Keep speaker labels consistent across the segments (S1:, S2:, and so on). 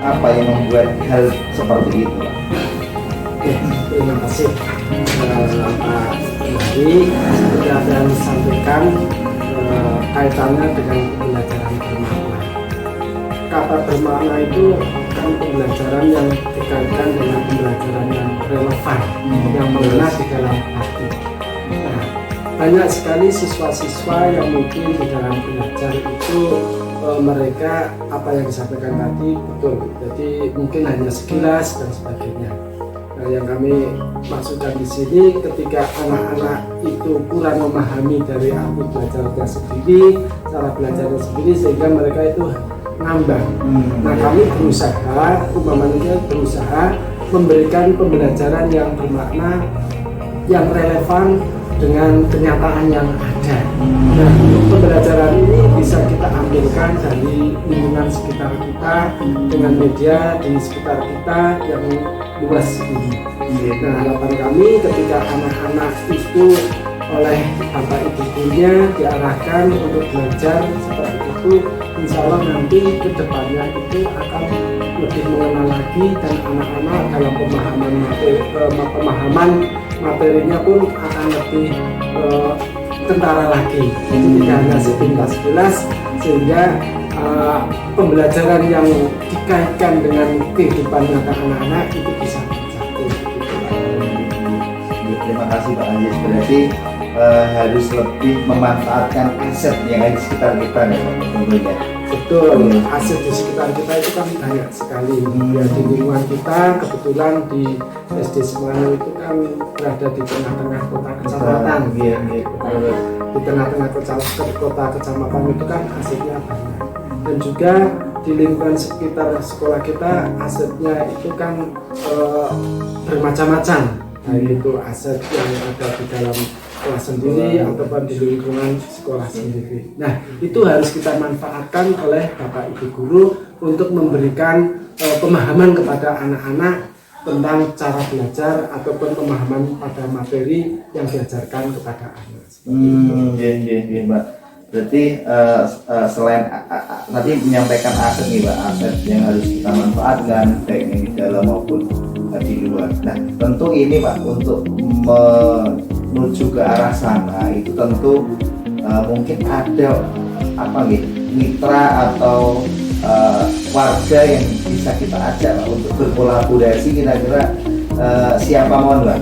S1: apa yang membuat hal seperti itu, Pak?
S2: Oke, terima kasih Pak Dari. Seperti ada yang disampaikan kaitannya dengan pembelajaran bermakna. Kata bermakna itu kan pembelajaran yang dikaitkan dengan pembelajaran yang relevan, yang mengena di dalam hati. Nah, banyak sekali siswa-siswa yang mungkin di dalam belajar itu mereka apa yang disampaikan tadi betul, jadi mungkin hanya sekilas dan sebagainya. Nah, yang kami maksudkan di sini ketika anak-anak itu kurang memahami dari arti belajarnya sendiri, cara belajarnya sendiri, sehingga mereka itu ngambang. Nah, kami berusaha memberikan pembelajaran yang bermakna, yang relevan dengan kenyataan yang ada. Nah, pembelajaran ini bisa kita ambilkan dari lingkungan sekitar kita, dengan media di sekitar kita yang luas ini. Nah, harapan kami ketika anak-anak itu oleh bapak ibu gurunya diarahkan untuk belajar seperti itu, insya Allah nanti kedepannya itu akan lebih mengenal lagi, dan anak-anak dalam pemahaman materinya pun akan lebih kentara lagi. Jadi tidak hanya sepintas-sekilas, sehingga pembelajaran yang dikaitkan dengan kehidupan nyata anak-anak itu bisa bersatu.
S1: Terima kasih Pak Anjis. Berarti harus lebih memanfaatkan aset yang ada di sekitar kita ya, tentunya.
S2: Betul, aset di sekitar kita itu kan banyak sekali. Ya, di lingkungan kita kebetulan di SD Semangau itu kan berada di tengah-tengah kota kecamatan. Di tengah-tengah kota kecamatan itu kan asetnya banyak. Dan juga di lingkungan sekitar sekolah kita asetnya itu kan bermacam-macam. Baik itu aset yang ada di dalam kelas sendiri ataupun di lingkungan sekolah sendiri. Nah, itu harus kita manfaatkan oleh Bapak Ibu Guru untuk memberikan pemahaman kepada anak-anak tentang cara belajar ataupun pemahaman pada materi yang diajarkan kepada anak.
S1: Iya, Mbak. Berarti selain tadi menyampaikan aset nih, Mbak, aset yang harus kita manfaatkan baik di dalam maupun di luar. Nah, tentu ini Pak, untuk menuju ke arah sana itu tentu mungkin ada mitra atau warga yang bisa kita ajak Pak, untuk berkolaborasi. Kira-kira siapa mohon Mbak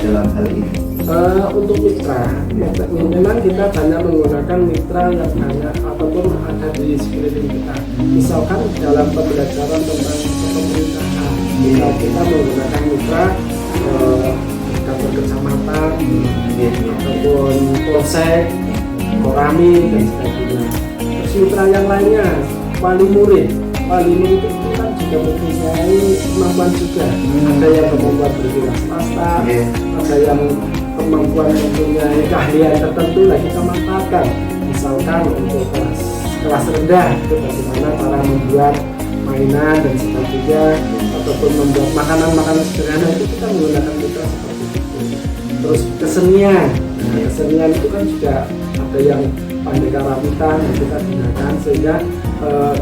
S1: dalam hal ini?
S2: Untuk mitra, memang kita banyak menggunakan mitra yang banyak ataupun ada di sekeliling kita. Misalkan dalam pembelajaran tentang pemerintahan, kita menggunakan mitra kantor kecamatan ataupun polsek, korami dan sebagainya. Terus mitra yang lainnya, wali murid itu kan juga mempunyai kemampuan juga. Ada yang kemampuan berwira swasta, ada yang kemampuan mempunyai keahlian tertentu, lah kita manfaatkan. Misalkan untuk kelas rendah itu bagaimana cara membuat mainan dan sebagainya, ataupun membuat makanan-makanan sederhana, itu kita menggunakan mitra seperti itu. Terus kesenian itu kan juga ada yang pandai karawitan yang kita gunakan, sehingga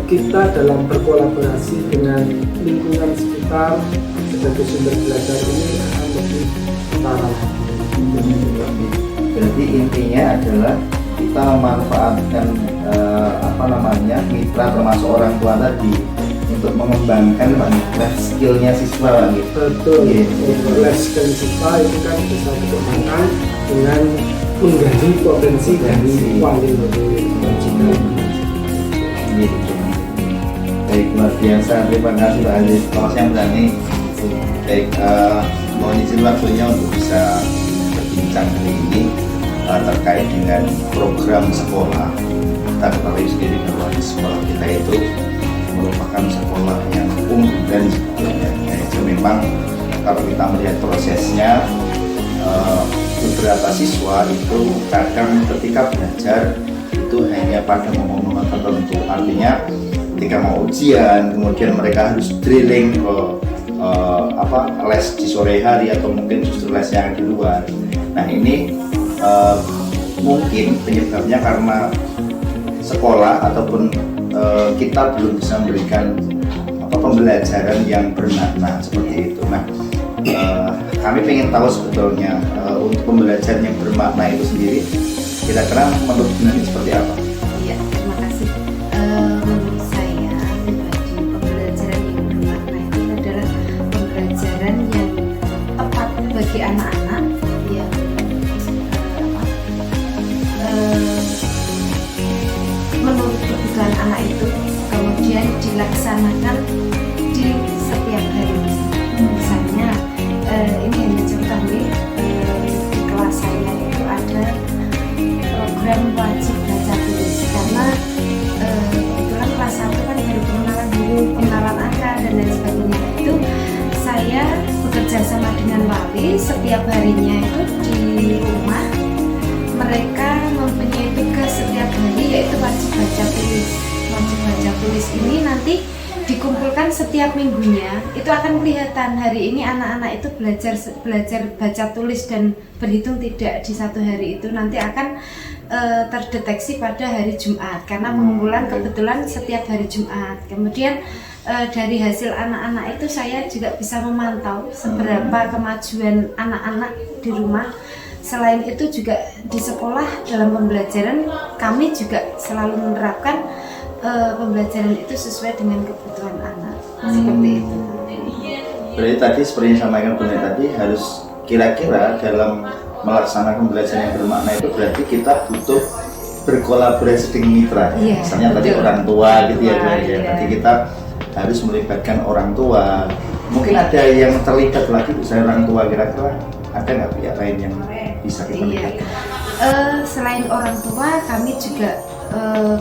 S2: kita dalam berkolaborasi dengan lingkungan sekitar sebagai sumber belajar ini akan lebih setara.
S1: Berarti intinya adalah kita memanfaatkan mitra termasuk orang tua tadi untuk mengembangkan skillnya siswa gitu.
S2: Betul. Skill siswa itu kan bisa dikembangkan dengan menggali potensi dari wali murid dan juga
S1: baik, luar biasa. Terima kasih Pak Aziz. Kalau saya berani baik, mohon izin waktunya untuk bisa berbincang hari ini terkait dengan program sekolah. Kita ketahui sendiri bahwa di sekolah kita itu merupakan sekolah yang umum dan sebagainya. Itu memang kalau kita melihat prosesnya, beberapa siswa itu kadang ketika belajar itu hanya pada momen-momen tertentu. Artinya ketika mau ujian, kemudian mereka harus drilling ke les di sore hari atau mungkin justru les yang di luar. Nah, ini mungkin penyebabnya karena sekolah ataupun kita belum bisa memberikan pembelajaran yang bermakna seperti itu. Nah, kami ingin tahu sebetulnya untuk pembelajaran yang bermakna itu sendiri, kira-kira menurut Nani seperti apa?
S3: Iya, terima kasih. Menurut saya pribadi, pembelajaran yang bermakna itu adalah pembelajaran yang tepat bagi anak-anak yang menurut kebutuhan anak itu, kemudian dilaksanakan di setiap hari. Misalnya ini hanya contoh nih, di kelas saya itu ada program wajib baca tulis, karena kebetulan kelas 1 kan baru pengenalan dulu, pengenalan angka dan lain sebagainya. Itu saya bekerja sama dengan wali, setiap harinya itu di rumah mereka mempunyai tugas setiap hari, yaitu wajib baca tulis. Wajib baca tulis ini nanti dikumpulkan setiap minggunya. Itu akan kelihatan hari ini anak-anak itu belajar baca tulis dan berhitung tidak di satu hari itu nanti akan terdeteksi pada hari Jumat, karena pengumpulan kebetulan setiap hari Jumat. Kemudian dari hasil anak-anak itu saya juga bisa memantau seberapa kemajuan anak-anak di rumah. Selain itu juga di sekolah dalam pembelajaran kami juga selalu menerapkan pembelajaran itu sesuai dengan kebutuhan anak, seperti itu.
S1: Berarti tadi seperti yang sampaikan Bunda tadi, harus kira-kira dalam melaksanakan pembelajaran yang bermakna itu berarti kita butuh berkolaborasi dengan mitra.
S3: Iya,
S1: Misalnya tadi
S3: betul.
S1: orang tua gitu ya, Bunda, ya.
S3: Iya.
S1: Nanti kita harus melibatkan orang tua. Mungkin ada yang terlibat lagi, misalnya orang tua, kira-kira ada nggak pihak lain yang bisa kita
S3: Iya.
S1: libatkan?
S3: Selain orang tua, kami juga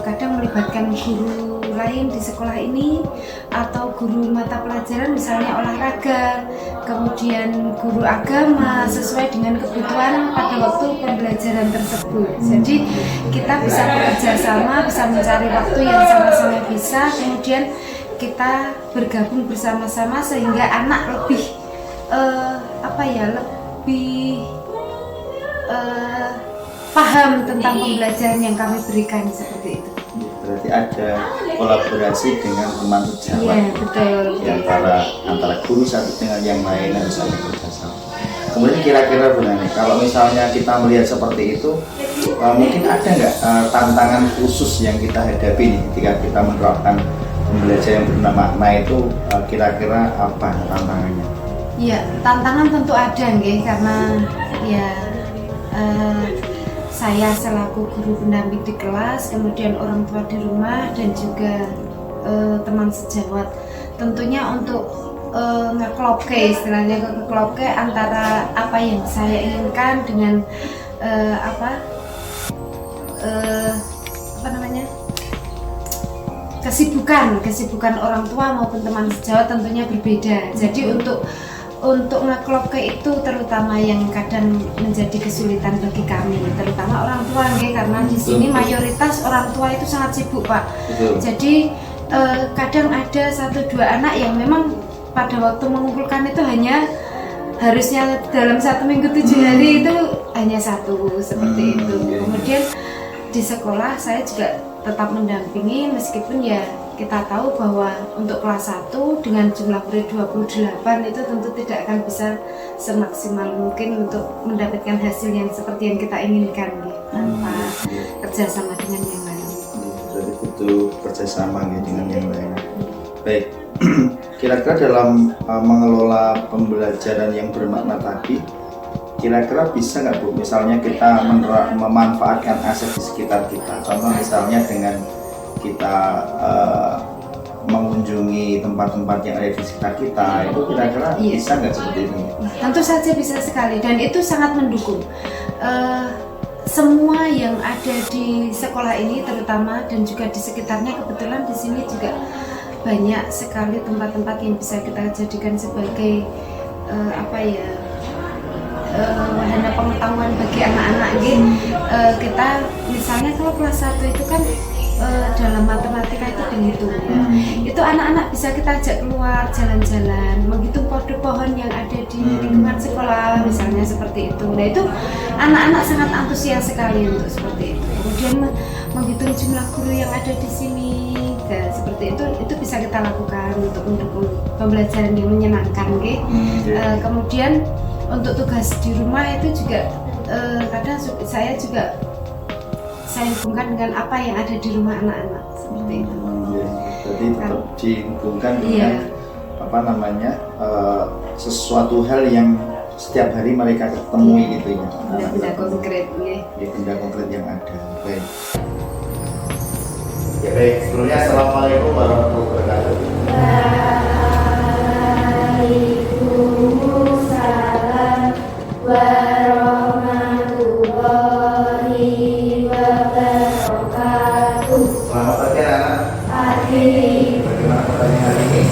S3: kadang melibatkan guru lain di sekolah ini atau guru mata pelajaran, misalnya olahraga, kemudian guru agama sesuai dengan kebutuhan pada waktu pembelajaran tersebut. Jadi kita bisa bekerja sama, bisa mencari waktu yang sama-sama bisa, kemudian kita bergabung bersama-sama sehingga anak lebih lebih paham tentang pembelajaran yang kami berikan, seperti itu.
S1: Berarti ada kolaborasi dengan teman sejawat.
S3: Iya, betul.
S1: Antara guru satu dengan yang lain harus saling bekerjasama. Kemudian kira-kira Bunda nih, kalau misalnya kita melihat seperti itu, mungkin ada nggak tantangan khusus yang kita hadapi nih ketika kita menerapkan pembelajaran yang bermakna itu, kira-kira apa tantangannya?
S3: Iya, tantangan tentu ada nggih, karena ya saya selaku guru pendamping di kelas, kemudian orang tua di rumah dan juga teman sejawat. Tentunya untuk ngeklopke, istilahnya ngeklopke antara apa yang saya inginkan dengan kesibukan orang tua maupun teman sejawat tentunya berbeda. Jadi untuk ngeklopke itu terutama yang kadang menjadi kesulitan bagi kami, terutama orang tua nggih, karena di sini mayoritas orang tua itu sangat sibuk, Pak.
S1: Betul.
S3: Jadi kadang ada 1-2 anak yang memang pada waktu mengumpulkan itu hanya harusnya dalam 1 minggu 7 hari itu hanya 1, seperti itu. Kemudian di sekolah saya juga tetap mendampingi, meskipun ya kita tahu bahwa untuk kelas 1 dengan jumlah murid 28 itu tentu tidak akan bisa semaksimal mungkin untuk mendapatkan hasil yang seperti yang kita inginkan ya, tanpa kerjasama dengan yang lain.
S1: Jadi butuh kerjasama ya dengan yang lain. Baik, kira-kira dalam mengelola pembelajaran yang bermakna tadi, kira-kira bisa nggak Bu, misalnya kita memanfaatkan aset di sekitar kita, contoh misalnya dengan kita mengunjungi tempat-tempat yang ada di sekitar kita, itu kira-kira bisa nggak seperti itu?
S3: Tentu saja bisa sekali, dan itu sangat mendukung. Semua yang ada di sekolah ini terutama dan juga di sekitarnya, kebetulan di sini juga banyak sekali tempat-tempat yang bisa kita jadikan sebagai wahana pengetahuan bagi anak-anak gitu. Kita misalnya kalau kelas 1 itu kan dalam matematika itu penghitungan. Itu anak-anak bisa kita ajak keluar jalan-jalan, menghitung kode pohon yang ada di lingkungan sekolah misalnya, seperti itu. Nah itu anak-anak sangat antusias sekali untuk seperti itu. Kemudian menghitung jumlah guru yang ada di sini, Dan seperti itu bisa kita lakukan untuk mendukung pembelajaran yang menyenangkan, okay? Kemudian untuk tugas di rumah itu juga kadang saya hubungkan dengan apa yang ada di rumah anak-anak seperti itu.
S1: Jadi tetap dihubungkan dengan sesuatu hal yang setiap hari mereka ketemui gitu ya.
S3: Benda konkret,
S1: benda konkret yang ada. Baik. Ya, baik. Sebelumnya assalamualaikum warahmatullahi wabarakatuh.
S4: Waalaikumsalam warahmatullahi wabarakatuh.
S1: Selamat pagi anak-anak.
S4: Pagi.
S1: Bagaimana kabarnya hari ini?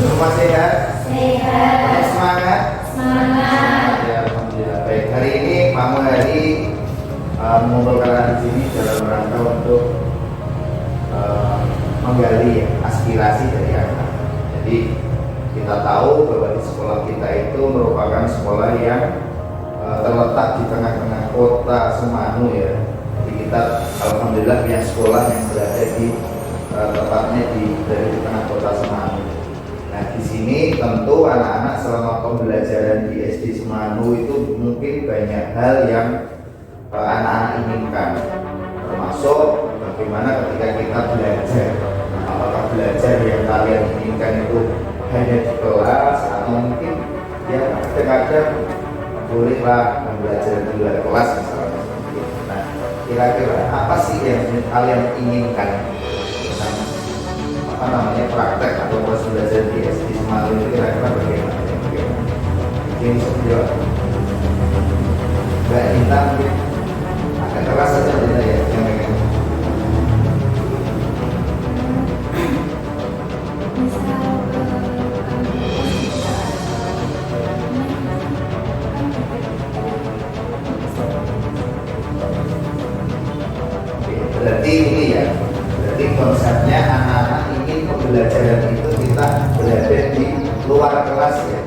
S1: Rumah sehat?
S4: Sehat.
S1: Semangat?
S4: Semangat.
S1: Ya, alhamdulillah. Baik, hari ini Mama Hari mengumpulkan di sini dalam rangka untuk menggali aspirasi dari anak. Jadi kita tahu bahwa di sekolah kita itu merupakan sekolah yang terletak di tengah-tengah kota Semanu ya. Jadi kita alhamdulillah punya sekolah yang berada di tepatnya di tengah kota Semanu. Nah, di sini tentu anak-anak selama pembelajaran di SD Semanu itu mungkin banyak hal yang anak-anak inginkan, termasuk bagaimana ketika kita belajar. Apakah belajar yang kalian inginkan itu hanya di kelas atau mungkin ya kadang-kadang bolehlah belajar di luar kelas misalnya. Nah, kira-kira apa sih yang kalian inginkan? Praktek atau proses belajar di SD Semanu itu kira-kira bagaimana? Mungkin jawab Mbak Intan mungkin agak keras saja tidak ya yang pengen. Berarti ini ya, berarti konsepnya anak-anak ingin pembelajaran itu kita berada di luar kelas ya,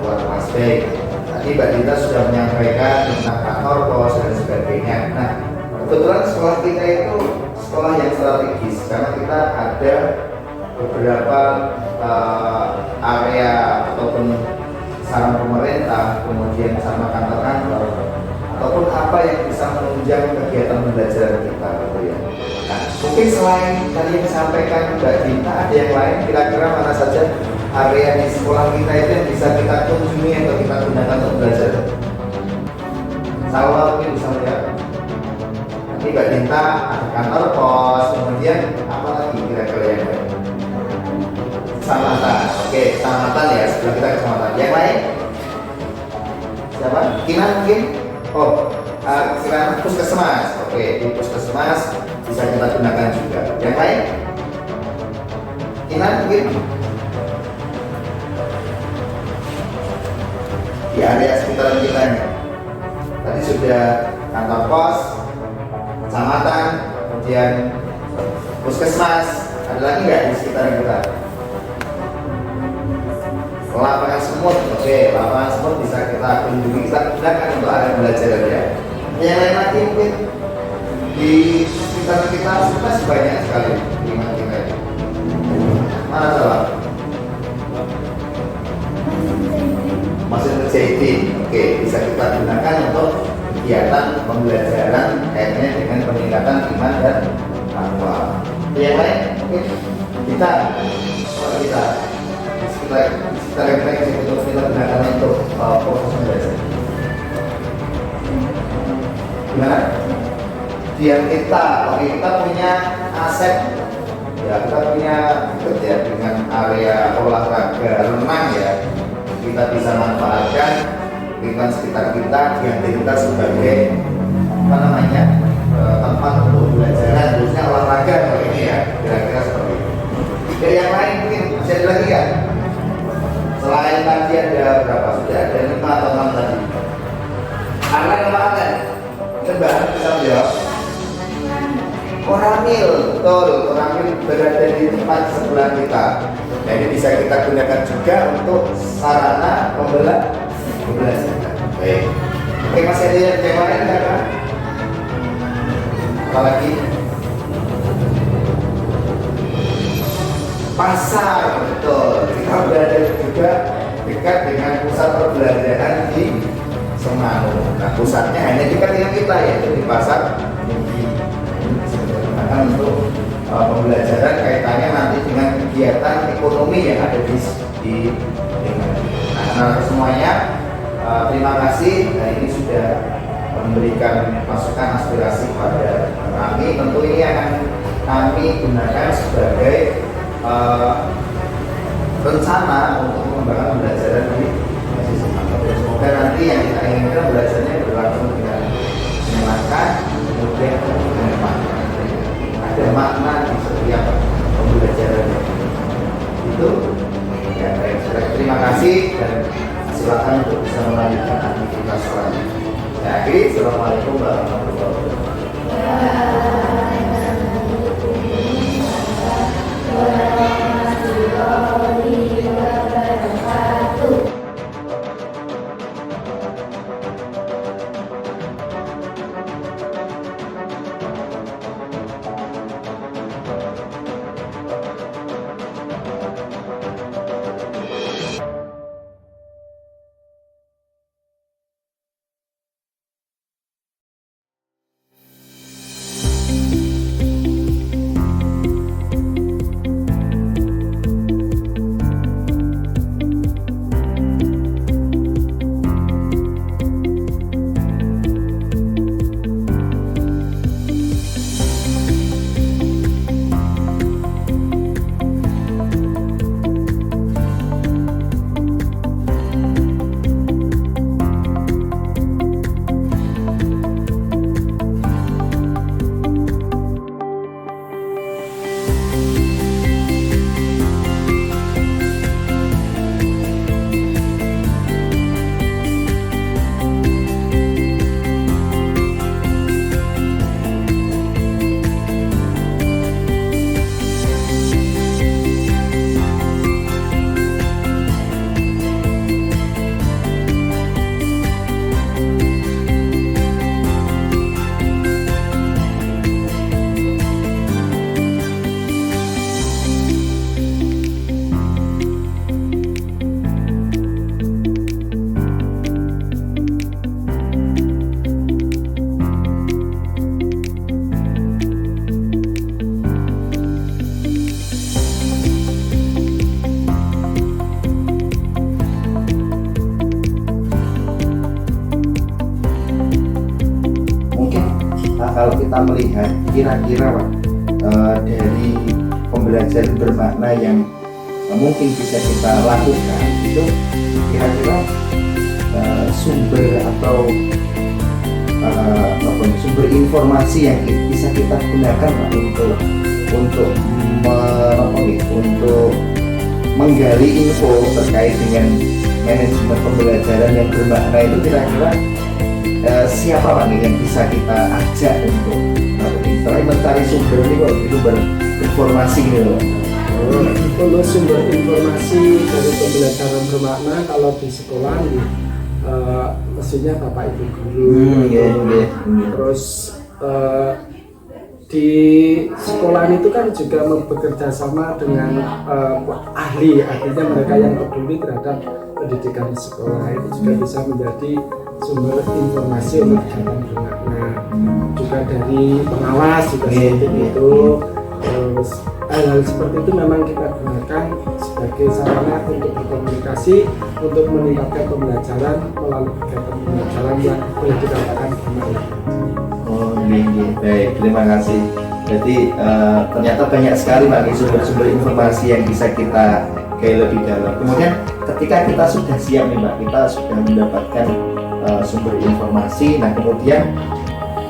S1: luar kelas. Baik, tadi Mbak Dita sudah menyampaikan tentang kantor pos dan sebagainya. Nah, kebetulan sekolah kita itu sekolah yang strategis karena kita ada beberapa area ataupun sarana pemerintah, kemudian sama kantor-kantor ataupun apa yang bisa menunjang kegiatan pembelajaran kita gitu ya. Nah, mungkin selain tadi yang disampaikan Mbak Dita, ada yang lain kira-kira mana saja area di sekolah kita itu yang bisa kita kunjungi atau kita gunakan untuk belajar? Salwa mungkin bisa lihat. Nanti Mbak Dita ada kantor pos, kemudian apa lagi kira-kira yang lain? Kecamatan, oke, kecamatan ya, sebelah kita kecamatan. Yang lain? Siapa? Kina mungkin? Oh, kira puskesmas. Oke, di puskesmas bisa kita gunakan juga. Yang lain? Kina mungkin? Di area sekitaran kita ini. Tadi sudah kantor pos, kecamatan, kemudian puskesmas. Ada lagi nggak di sekitaran kita? Lapangan semut, oke, lapangan semut bisa kita kunjungi, kita gunakan untuk area belajar ya. Yang lain lagi mungkin di sekitar kita masih banyak sekali lingkungan kita ini. Mana salah? Masih terjadi, oke, bisa kita gunakan untuk kegiatan pembelajaran kaitannya dengan peningkatan iman dan takwa. Yang lain mungkin kita refleksi untuk kita gunakan untuk proses belajar. Gimana? Biar kita punya aset, ya kita punya kerja dengan area olahraga renang ya, kita bisa manfaatkan lingkungan sekitar kita yang kita sebagai tempat untuk belajar, khususnya olahraga kalau ini ya, kira-kira seperti itu. Dari yang lain mungkin masih ada lagi ya? Selain tadi ada berapa? Sudah ada 5 atau 6 tadi. Anak kemarin, coba bisa jawab. Koramil, betul. Koramil berada di tempat sebelah kita. Nah, ini bisa kita gunakan juga untuk sarana pembelajaran. Baik. Oke, masih ada yang lain kan? Apa lagi? pasar, betul. Kita berada juga dekat dengan pusat perbelanjaan di Semarang. Nah, pusatnya hanya dekat dengan kita, yaitu di pasar Mugi. Digunakan untuk pembelajaran kaitannya nanti dengan kegiatan ekonomi yang ada di nah, semuanya terima kasih. Nah, ini sudah memberikan masukan aspirasi kepada kami. Tentu ini akan kami gunakan sebagai rencana untuk mengembangkan pembelajaran di masih Semarang. Semoga nanti yang kita inginkan belajarnya berlangsung dengan menyenangkan, kemudian dengan makna. Ada makna di setiap pembelajaran itu. Ya, baik. Terima kasih dan silakan untuk bisa melanjutkan aktivitas selanjutnya. Ya, akhiri. Assalamualaikum warahmatullahi
S4: wabarakatuh.
S1: Kalau kita melihat kira-kira dari pembelajaran bermakna yang mungkin bisa kita lakukan itu kira-kira sumber atau sumber informasi yang bisa kita gunakan untuk menggali info terkait dengan manajemen pembelajaran yang bermakna itu kira-kira siapa Pak yang bisa kita ajak untuk mencari sumber ini kok itu berinformasi gitu loh.
S2: Untuk sumber informasi dari pembelajaran bermakna kalau di sekolah mestinya Bapak Ibu guru. Terus di sekolah itu kan juga bekerja sama dengan ahli, artinya mereka yang peduli terhadap pendidikan di sekolah itu juga bisa menjadi sumber informasi untuk kegiatan bermakna. Juga dari pengawas juga seperti itu. Terus hal-hal seperti itu memang kita gunakan sebagai sarana untuk berkomunikasi, untuk meningkatkan pembelajaran melalui kegiatan pembelajaran yang boleh dikatakan bermakna.
S1: Oh iya, baik, terima kasih. Jadi ternyata banyak sekali Pak sumber-sumber informasi yang bisa kita gali lebih dalam. Kemudian ketika kita sudah siap nih Pak, kita sudah mendapatkan sumber informasi. Nah kemudian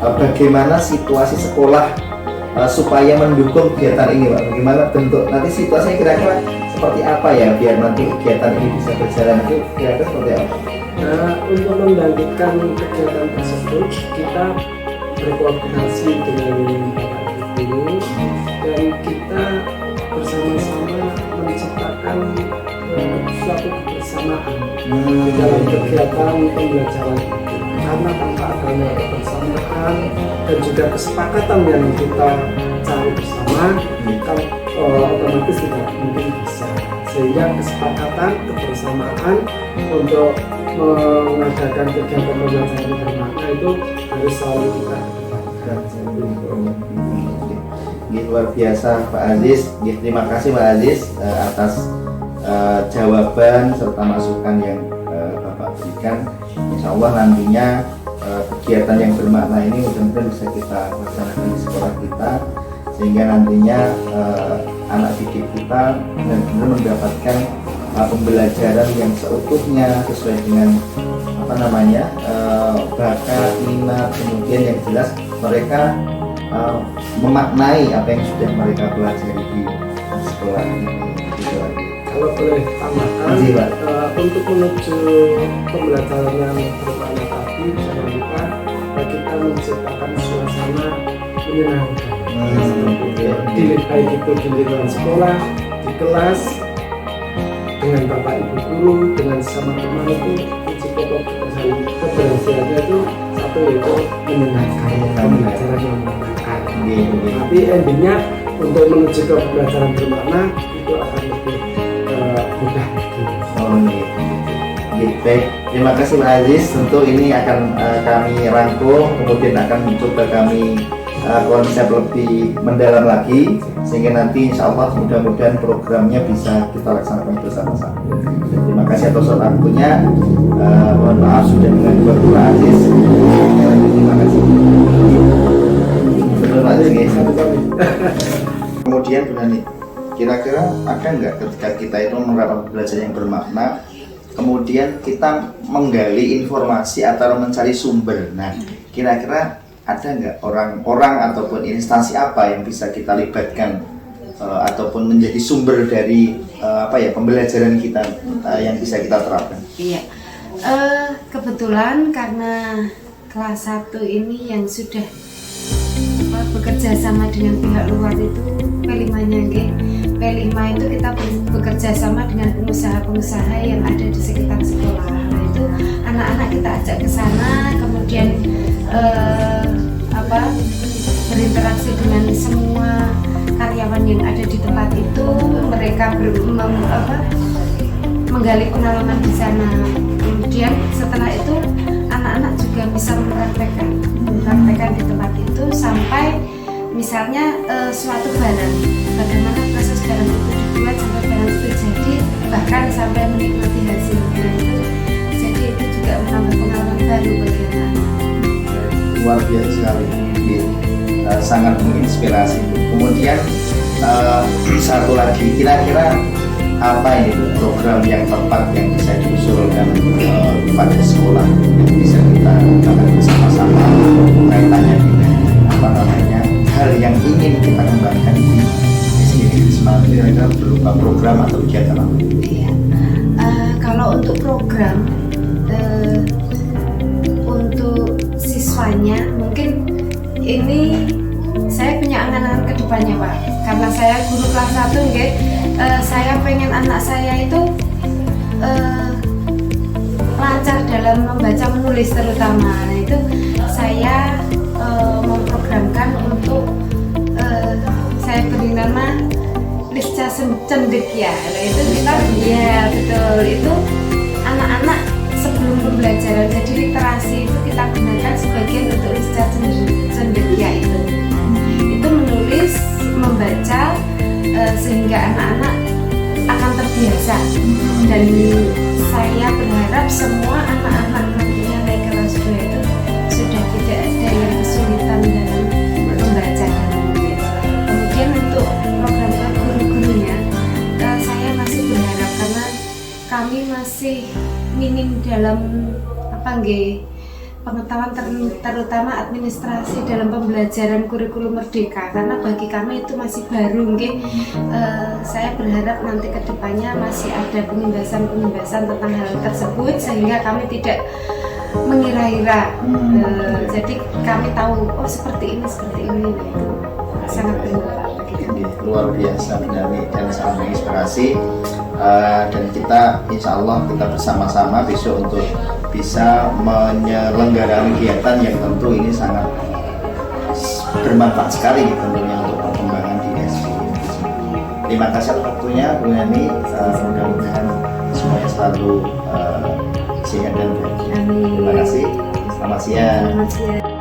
S1: bagaimana situasi sekolah supaya mendukung kegiatan ini Pak? Bagaimana bentuk nanti situasinya kira-kira seperti apa ya biar nanti kegiatan ini bisa berjalan itu kira-kira seperti apa?
S2: Nah untuk melanjutkan kegiatan tersebut kita berkoordinasi dengan Bapak Ibu dan kita bersama-sama menciptakan suatu kebersamaan dalam kegiatan pembelajaran karena tanpa adanya kebersamaan dan juga kesepakatan yang kita cari bersama otomatis tidak mungkin bisa. Sehingga kesepakatan, kebersamaan untuk mengadakan kegiatan pembelajaran bermakna itu harus selalu kita lakukan.
S1: Luar biasa Pak Aziz. Terima kasih Pak Aziz atas jawaban serta masukan yang Bapak berikan. Insya Allah nantinya kegiatan yang bermakna ini mudah-mudahan bisa kita laksanakan di sekolah kita, sehingga nantinya anak didik kita benar-benar mendapatkan pembelajaran yang seutuhnya sesuai dengan bakat, minat, kemudian yang jelas mereka memaknai apa yang sudah mereka pelajari di sekolah ini.
S2: Kalau boleh tambahkan, untuk menuju pembelajaran yang bermakna tadi, jangan lupa kita menciptakan suasana menyenangkan. Baik itu di lingkungan sekolah, di kelas, dengan bapak ibu guru, dengan sesama teman itu kunci pokok keberhasilannya itu satu, yaitu menyenangkan, pembelajaran yang menyenangkan. Tapi endingnya untuk menuju ke pembelajaran bermakna itu akan lebih mudah lagi.
S1: Baik, terima kasih Pak Aziz. Tentu ini akan kami rangkum, kemudian akan mencoba kami konsep lebih mendalam lagi, sehingga nanti insya Allah mudah-mudahan programnya bisa kita laksanakan bersama-sama. Terima kasih atas waktunya. Mohon maaf sudah mengganggu waktu Pak Aziz. Terima kasih. Betul Pak Aziz, guys. Kemudian Bunani, kira-kira ada nggak ketika kita itu menerapkan belajar yang bermakna, kemudian kita menggali informasi atau mencari sumber? Nah, kira-kira ada nggak orang-orang ataupun instansi apa yang bisa kita libatkan ataupun menjadi sumber dari pembelajaran kita yang bisa kita terapkan?
S3: Iya, kebetulan karena kelas 1 ini yang sudah bekerja sama dengan pihak luar itu P5-nya, P5 itu kita bekerja sama dengan pengusaha-pengusaha yang ada di sekitar sekolah. Nah, itu anak-anak kita ajak ke sana, kemudian berinteraksi dengan semua karyawan yang ada di tempat itu. Mereka menggali pengalaman di sana. Kemudian setelah itu anak-anak juga bisa mempraktekkan di tempat itu, sampai misalnya suatu barang, bagaimana proses barang itu dibuat sampai barang itu jadi, bahkan sampai menikmati hasilnya. Jadi itu juga menambah pengalaman baru bagi anak-anak.
S1: Luar biasa sekali, sangat menginspirasi. Kemudian satu lagi, kira-kira apa ini program yang tepat yang bisa diusulkan pada sekolah yang bisa kita lakukan bersama-sama kaitannya dengan hal yang ingin kita kembangkan di SDN Semarang, kira-kira berupa program atau kegiatan apa?
S3: Iya, kalau untuk program untuk siswanya, mungkin ini saya punya angan-angan ke depannya Pak, karena saya guru kelas 1 saya pengen anak saya itu lancar dalam membaca menulis terutama. Nah, itu saya memprogramkan untuk saya beri nama Lisca Cendekia. Nah, itu kita betul, itu anak-anak sebelum pembelajaran jadi literasi itu kita gunakan sebagian untuk Lisca Cendekia itu menulis, membaca, sehingga anak-anak akan terbiasa. Dan saya berharap semua anak-anak nantinya naik kelas 2 itu sudah tidak ada yang kesulitan dalam membaca dan menulis. Kemudian untuk program ke guru-gurunya, saya masih berharap, karena kami masih minim dalam pengetahuan terutama administrasi dalam pembelajaran kurikulum merdeka, karena bagi kami itu masih baru. Saya berharap nanti kedepannya masih ada penjelasan tentang hal tersebut, sehingga kami tidak mengira-ira. Jadi kami tahu, oh seperti ini. Itu sangat bermanfaat.
S1: Luar biasa, benar dan sangat menginspirasi. Dan kita insya Allah kita bersama-sama besok untuk bisa menyelenggarakan kegiatan yang tentu ini sangat bermanfaat sekali tentunya untuk perkembangan di SDN. terima kasih atas waktunya Bu Yani. Mudah-mudahan semuanya selalu sehat dan baik.
S3: Amin.
S1: Terima kasih. Selamat siang.
S3: Selamat siang.